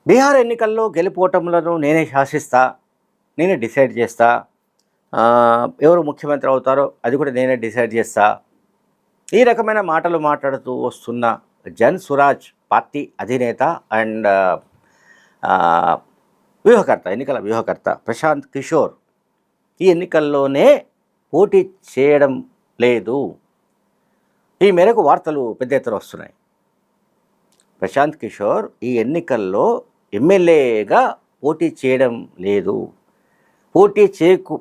బీహార్ ఎన్నికల్లో గెలుపోటములను నేనే శాసిస్తా, నేనే డిసైడ్ చేస్తా. ఎవరు ముఖ్యమంత్రి అవుతారో అది కూడా నేనే డిసైడ్ చేస్తా. ఈ రకమైన మాటలు మాట్లాడుతూ వస్తున్న జన్ స్వరాజ్ పార్టీ అధినేత అండ్ ఎన్నికల వ్యూహకర్త ప్రశాంత్ కిషోర్ ఈ ఎన్నికల్లోనే పోటీ చేయడం లేదు. ఈ మేరకు వార్తలు పెద్ద ఎత్తున వస్తున్నాయి. ప్రశాంత్ కిషోర్ ఈ ఎన్నికల్లో ఎమ్మెల్యేగా పోటీ చేయడం లేదు.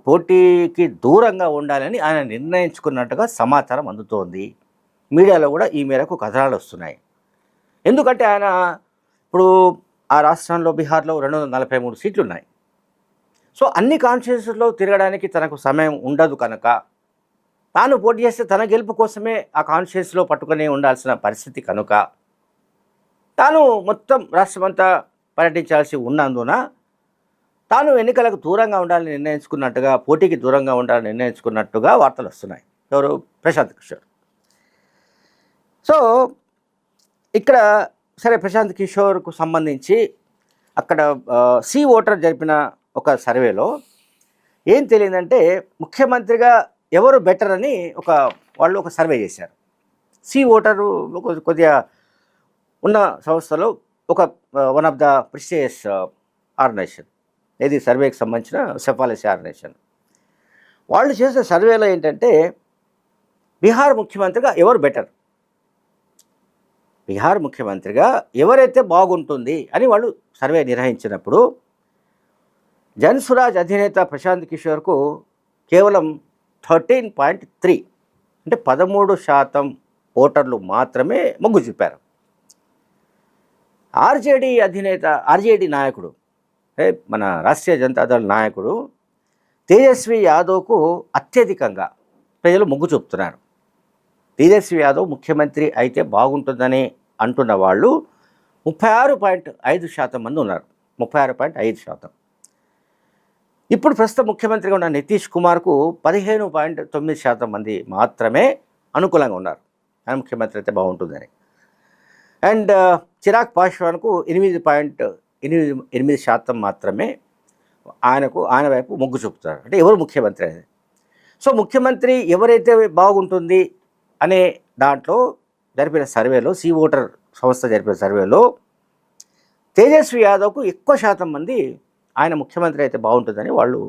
పోటీకి దూరంగా ఉండాలని ఆయన నిర్ణయించుకున్నట్టుగా సమాచారం అందుతోంది. మీడియాలో కూడా ఈ మేరకు కథనాలు వస్తున్నాయి. ఎందుకంటే ఆయన ఇప్పుడు ఆ రాష్ట్రంలో బీహార్లో 243 సీట్లు ఉన్నాయి. సో అన్ని కాన్స్టిట్యూన్సీలో తిరగడానికి తనకు సమయం ఉండదు కనుక తాను పోటీ చేస్తే తన గెలుపు కోసమే ఆ కాన్స్టిట్యూన్సీలో పట్టుకొని ఉండాల్సిన పరిస్థితి కనుక తాను మొత్తం రాష్ట్రమంతా పర్యటించాల్సి ఉన్నందున తాను ఎన్నికలకు దూరంగా ఉండాలని నిర్ణయించుకున్నట్టుగా, పోటీకి దూరంగా ఉండాలని నిర్ణయించుకున్నట్టుగా వార్తలు వస్తున్నాయి. ఎవరు? ప్రశాంత్ కిషోర్. సో ఇక్కడ సరే, ప్రశాంత్ కిషోర్కు సంబంధించి అక్కడ సి ఓటర్ జరిపిన ఒక సర్వేలో ఏం తెలియదంటే ముఖ్యమంత్రిగా ఎవరు బెటర్ అని వాళ్ళు ఒక సర్వే చేశారు. సి ఓటరు కొద్దిగా ఉన్న సంస్థలో వన్ ఆఫ్ ద ప్రిస్టిజియస్ ఆర్గనైజేషన్, ఏది సర్వేకి సంబంధించిన సెఫాలసీ ఆర్గనైజేషన్. వాళ్ళు చేసిన సర్వేలో ఏంటంటే బీహార్ ముఖ్యమంత్రిగా ఎవరు బెటర్, బీహార్ ముఖ్యమంత్రిగా ఎవరైతే బాగుంటుంది అని వాళ్ళు సర్వే నిర్వహించినప్పుడు జన్ స్వరాజ్ అధినేత ప్రశాంత్ కిషోర్కు కేవలం 13.3 అంటే 13% ఓటర్లు మాత్రమే మొగ్గు చూపారు. ఆర్జేడీ నాయకుడు, మన రాష్ట్రీయ జనతాదళ నాయకుడు తేజస్వి యాదవ్కు అత్యధికంగా ప్రజలు మొగ్గు చూపుతున్నారు. తేజస్వి యాదవ్ ముఖ్యమంత్రి అయితే బాగుంటుందని అంటున్న వాళ్ళు 36.5% మంది ఉన్నారు. 36.5%. ఇప్పుడు ప్రస్తుతం ముఖ్యమంత్రిగా ఉన్న నితీష్ కుమార్కు 15.9% మంది మాత్రమే అనుకూలంగా ఉన్నారు, ఆయన ముఖ్యమంత్రి అయితే బాగుంటుందని. అండ్ చిరాగ్ పాస్వాన్కు 8.8% మాత్రమే ఆయన వైపు మొగ్గు చూపుతారు, అంటే ఎవరు ముఖ్యమంత్రి అనేది. సో ముఖ్యమంత్రి ఎవరైతే బాగుంటుంది అనే దాంట్లో జరిపిన సర్వేలో, సి ఓటర్ సంస్థ జరిపిన సర్వేలో తేజస్వి యాదవ్కు ఎక్కువ శాతం మంది ఆయన ముఖ్యమంత్రి అయితే బాగుంటుందని వాళ్ళు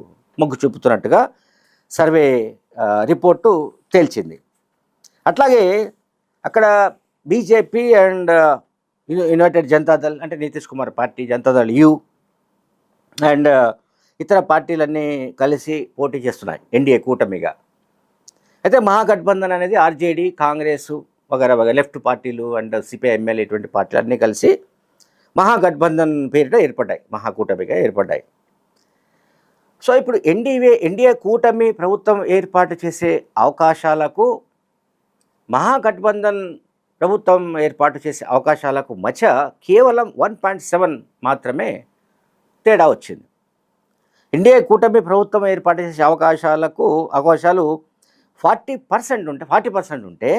మొగ్గు చూపుతున్నట్టుగా సర్వే రిపోర్టు తేల్చింది. అట్లాగే అక్కడ బీజేపీ అండ్ యునైటెడ్ జనతాదళ్ అంటే Nitish Kumar party, Janata Dal you and ఇతర పార్టీలన్నీ కలిసి పోటీ చేస్తున్నాయి ఎన్డీఏ కూటమిగా. అయితే మహాగఠబంధన్ అనేది ఆర్జేడీ, కాంగ్రెస్ వగైరా లెఫ్ట్ పార్టీలు అండ్ సిపిఐఎంఎల్ ఇటువంటి పార్టీలు అన్నీ కలిసి మహాగఠబంధన్ పేరిట ఏర్పడ్డాయి, మహాకూటమిగా ఏర్పడ్డాయి. సో ఇప్పుడు ఎన్డీఏ కూటమి ప్రభుత్వం ఏర్పాటు చేసే అవకాశాలకు, మహాగఠబంధన్ ప్రభుత్వం ఏర్పాటు చేసే అవకాశాలకు మధ్య కేవలం 1.7 మాత్రమే తేడా వచ్చింది. ఎన్డీఏ కూటమి ప్రభుత్వం ఏర్పాటు చేసే అవకాశాలు 40% ఉంటే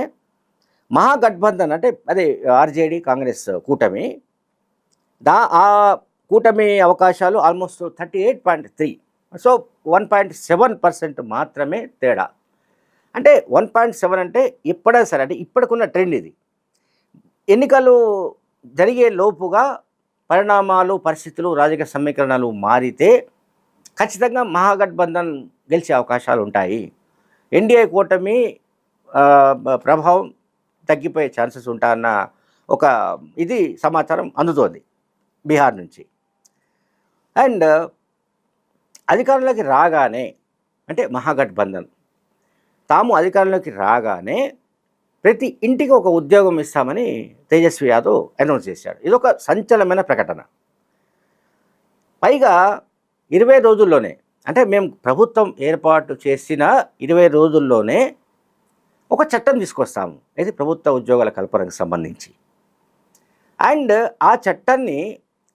మహాగఠబంధన్ అంటే అదే ఆర్జేడీ కాంగ్రెస్ కూటమి, ఆ కూటమి అవకాశాలు ఆల్మోస్ట్ 38.3. సో 1.7% మాత్రమే తేడా. అంటే 1.7 అంటే ఎప్పుడైనా సరే, అంటే ఇప్పటికున్న ట్రెండ్ ఇది. ఎన్నికలు జరిగే లోపుగా పరిస్థితులు, రాజకీయ సమీకరణాలు మారితే ఖచ్చితంగా మహాగఠబంధన్ గెలిచే అవకాశాలు ఉంటాయి. ఎన్డీఏ కూటమి ప్రభావం తగ్గిపోయే ఛాన్సెస్ ఉంటాయన్న ఇది సమాచారం అందుతోంది బీహార్ నుంచి. అండ్ అధికారంలోకి రాగానే, అంటే మహాగఠబంధన్ తాము అధికారంలోకి రాగానే ప్రతి ఇంటికి ఒక ఉద్యోగం ఇస్తామని తేజస్వి యాదవ్ అనౌన్స్ చేశాడు. ఇదొక సంచలనమైన ప్రకటన. పైగా 20 రోజుల్లోనే, అంటే మేము ప్రభుత్వం ఏర్పాటు చేసిన 20 రోజుల్లోనే ఒక చట్టం తీసుకొస్తాము, ఇది ప్రభుత్వ ఉద్యోగాల కల్పనకు సంబంధించి. అండ్ ఆ చట్టాన్ని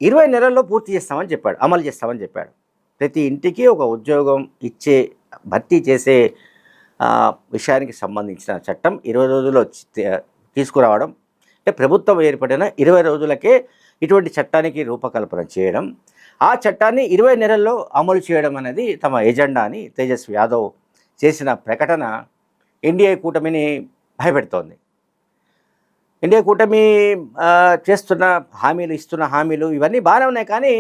20 నెలల్లో పూర్తి చేస్తామని చెప్పాడు, అమలు చేస్తామని చెప్పాడు. ప్రతి ఇంటికి ఒక ఉద్యోగం భర్తీ చేసే విషయానికి సంబంధించిన చట్టం 20 రోజుల్లో తీసుకురావడం, అంటే ప్రభుత్వం ఏర్పడిన 20 రోజులకే ఇటువంటి చట్టానికి రూపకల్పన చేయడం, ఆ చట్టాన్ని 20 నెలల్లో అమలు చేయడం అనేది తమ ఎజెండా అని తేజస్వి యాదవ్ చేసిన ప్రకటన ఎన్డీఏ కూటమిని భయపెడుతోంది. ఎన్డీఏ కూటమి చేస్తున్న ఇస్తున్న హామీలు ఇవన్నీ బాగానే ఉన్నాయి, కానీ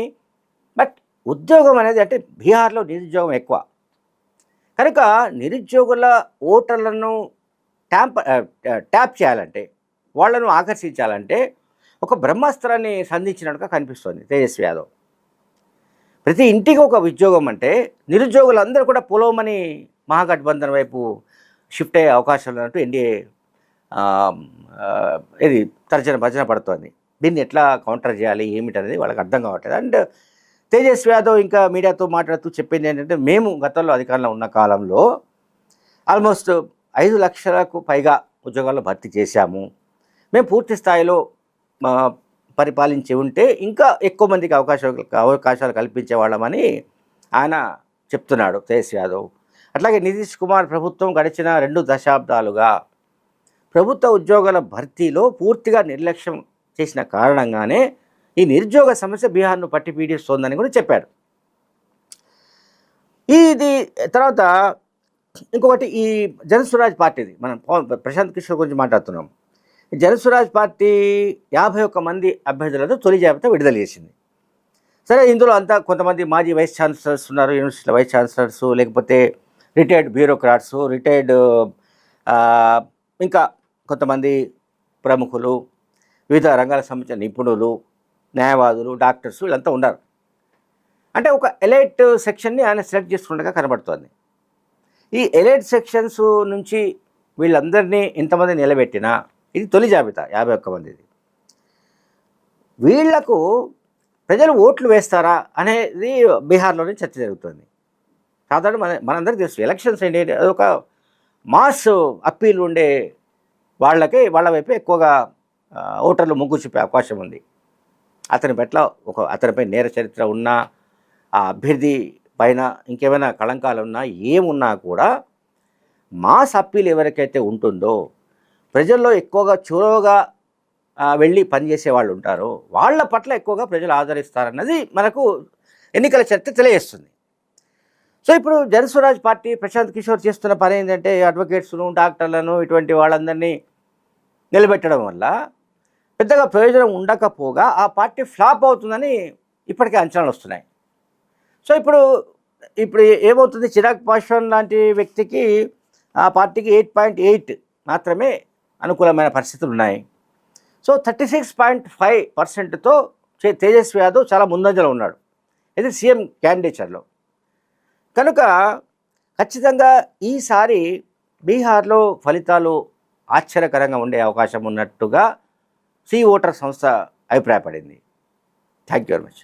బట్ ఉద్యోగం అనేది అంటే బీహార్లో నిరుద్యోగం ఎక్కువ కనుక నిరుద్యోగుల ఓటర్లను ట్యాప్ చేయాలంటే, వాళ్లను ఆకర్షించాలంటే ఒక బ్రహ్మాస్త్రాన్ని సంధించినట్టుగా కనిపిస్తోంది తేజస్వి యాదవ్. ప్రతి ఇంటికి ఒక ఉద్యోగం అంటే నిరుద్యోగులందరూ కూడా పొలమని మహాగఠబంధన్ వైపు షిఫ్ట్ అయ్యే అవకాశాలు ఉన్నట్టు ఎన్డీఏ ఇది భజన పడుతోంది. దీన్ని ఎట్లా కౌంటర్ చేయాలి ఏమిటనేది వాళ్ళకి అర్థం కావట్లేదు. అండ్ తేజస్వి యాదవ్ ఇంకా మీడియాతో మాట్లాడుతూ చెప్పింది ఏంటంటే, మేము గతంలో అధికారంలో ఉన్న కాలంలో ఆల్మోస్ట్ 5 లక్షలకు పైగా ఉద్యోగాల్లో భర్తీ చేశాము. మేము పూర్తి స్థాయిలో పరిపాలించి ఉంటే ఇంకా ఎక్కువ మందికి అవకాశాలు కల్పించేవాళ్ళమని ఆయన చెప్తున్నాడు తేజస్వి యాదవ్. అట్లాగే నితీష్ కుమార్ ప్రభుత్వం గడిచిన 2 దశాబ్దాలుగా ప్రభుత్వ ఉద్యోగాల భర్తీలో పూర్తిగా నిర్లక్ష్యం చేసిన కారణంగానే ఈ నిరుద్యోగ సమస్య బీహార్ను పట్టి పీడిస్తోందని కూడా చెప్పాడు. ఇది తర్వాత ఇంకొకటి, ఈ జనస్వరాజ్ పార్టీది మనం ప్రశాంత్ కిషోర్ గురించి మాట్లాడుతున్నాం. జనస్వరాజ్ పార్టీ 51 మంది అభ్యర్థులతో తొలి జాబితా విడుదల చేసింది. సరే, ఇందులో అంతా కొంతమంది మాజీ వైస్ ఛాన్సలర్స్ ఉన్నారు, యూనివర్సిటీల వైస్ ఛాన్సలర్స్, లేకపోతే రిటైర్డ్ బ్యూరోక్రాట్స్, రిటైర్డ్ ఇంకా కొంతమంది ప్రముఖులు, వివిధ రంగాలకు సంబంధించిన నిపుణులు, న్యాయవాదులు, డాక్టర్స్ వీళ్ళంతా ఉన్నారు. అంటే ఒక ఎలైట్ సెక్షన్ని ఆయన సెలెక్ట్ చేసుకున్నట్టుగా కనబడుతోంది. ఈ ఎలైట్ సెక్షన్స్ నుంచి వీళ్ళందరినీ ఇంతమంది నిలబెట్టినా ఇది తొలి జాబితా 51 మందిది. వీళ్లకు ప్రజలు ఓట్లు వేస్తారా అనేది బీహార్లోనే చర్చ జరుగుతుంది. సాధారణ మనందరికీ తెలుసు, ఎలక్షన్స్ ఏంటి, అదొక మాస్ అప్పీల్ ఉండే వాళ్ళ వైపే ఎక్కువగా ఓటర్లు మొగ్గు చూపే అవకాశం ఉంది. అతనిపై నేర చరిత్ర ఉన్నా, ఆ అభ్యర్థి పైన ఇంకేమైనా కళంకాలు ఉన్నా, ఏమున్నా కూడా మాస్ అప్పీల్ ఎవరికైతే ఉంటుందో, ప్రజల్లో ఎక్కువగా చొరవగా వెళ్ళి పనిచేసే వాళ్ళు ఉంటారో వాళ్ళ పట్ల ఎక్కువగా ప్రజలు ఆదరిస్తారన్నది మనకు ఎన్నికల చరిత్ర తెలియజేస్తుంది. సో ఇప్పుడు జనస్వరాజ్ పార్టీ ప్రశాంత్ కిషోర్ చేస్తున్న పని ఏంటంటే, అడ్వకేట్స్ను, డాక్టర్లను, ఇటువంటి వాళ్ళందరినీ నిలబెట్టడం వల్ల పెద్దగా ప్రయోజనం ఉండకపోగా ఆ పార్టీ ఫ్లాప్ అవుతుందని ఇప్పటికే అంచనాలు వస్తున్నాయి. సో ఇప్పుడు ఏమవుతుంది, చిరాగ్ పాస్వాన్ లాంటి వ్యక్తికి ఆ పార్టీకి 8.8 మాత్రమే అనుకూలమైన పరిస్థితులు ఉన్నాయి. సో 36.5%తో తేజస్వి యాదవ్ చాలా ముందంజలో ఉన్నాడు, ఇది సీఎం క్యాండిడేచర్లో. కనుక ఖచ్చితంగా ఈసారి బీహార్లో ఫలితాలు ఆశ్చర్యకరంగా ఉండే అవకాశం ఉన్నట్టుగా సి ఓటర్ సంస్థ అభిప్రాయపడింది. Thank you very much.